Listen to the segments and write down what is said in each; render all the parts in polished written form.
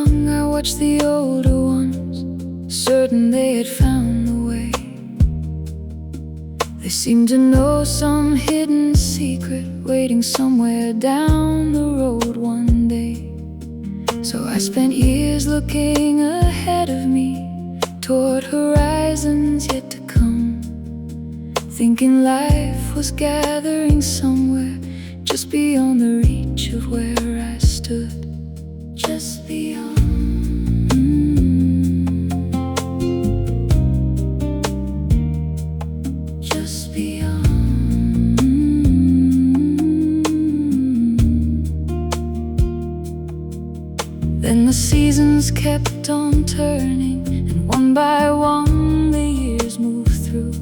young, I watched the older ones, certain they had found the way. They seemed to know some hidden secret waiting somewhere down the road one day. So I spent years looking ahead of me toward horizons yet to come, thinking life was gathering somewhere just beyond the reach of where I stood. Just beyond. Just beyond. Then the seasons kept on turning, and one by one the years moved through.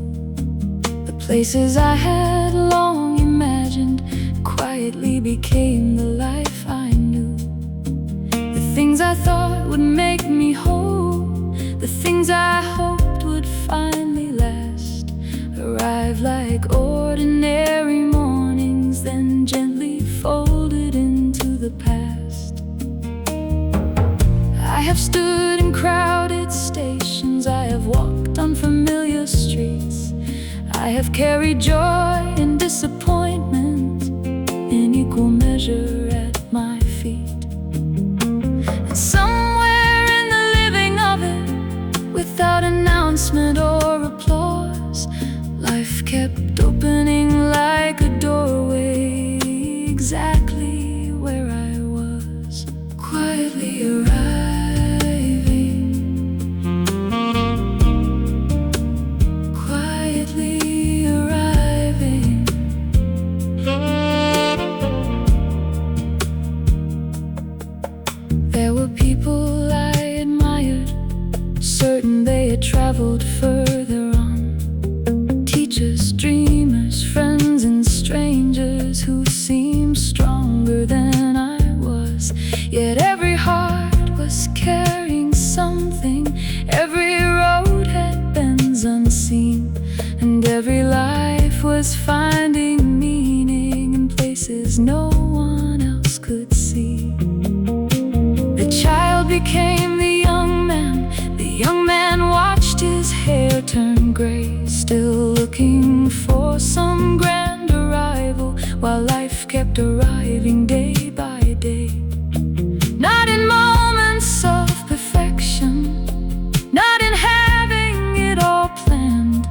The places I had long imagined quietly became the life I knew. The things I thought would make me whole, the things I hoped would finally last, arrived like ordinary mornings, then gently folded into the past. I have stood in crowded stations, I have walked unfamiliar streets, I have carried joy and disappointment in equal measure at my feet. And somewhere in the living of it, without announcement or applause, life kept opening like a doorway, exactly where I was, quietly arriving, quietly arriving. There were people I admired, certain they had traveled further on, teachers, dreamers, friends and strangers who seemed stronger than I was. Yet every heart was carrying something, every road had bends unseen, and every life was finding meaning in places no one else could see. The child became the young man watched his hair turn gray, still looking for some grand arrival, while life kept arriving day by day. Not in moments of perfection, not in having it all planned,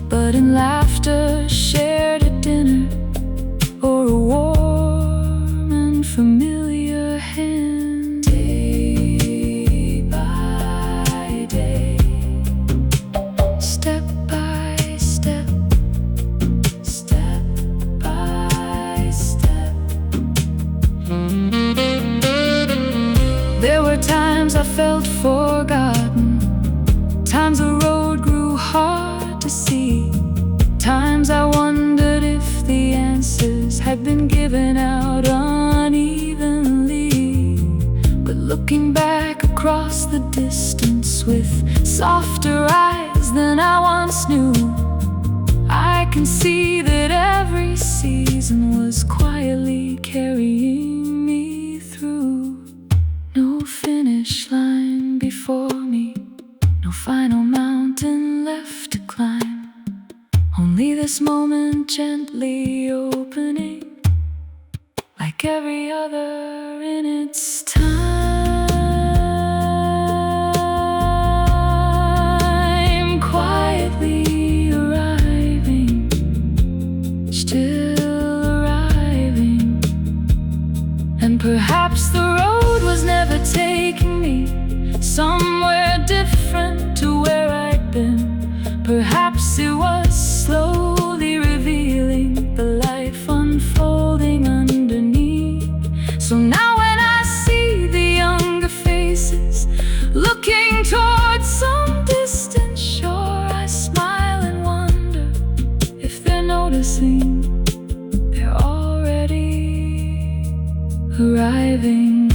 but in laughter shared at dinner, or a warm and familiar hand. Day by day, step by step, step by step. There were times I felt forgotten, times the road grew hard to see, times I wondered if the answers had been given out unevenly. But looking back across the distance with softer eyes than I once knew, I can see that every season was quietly carrying me through. No finish line before me, no final mountain left to climb, only this moment gently opening, like every other in its time. Quietly arriving, still arriving. And perhaps the road was never taking me somewhere different to where I'd been. Perhaps it was slowly revealing the life unfolding underneath. So now when I see the younger faces looking towards some distant shore, I smile and wonder if they're noticing they're already arriving.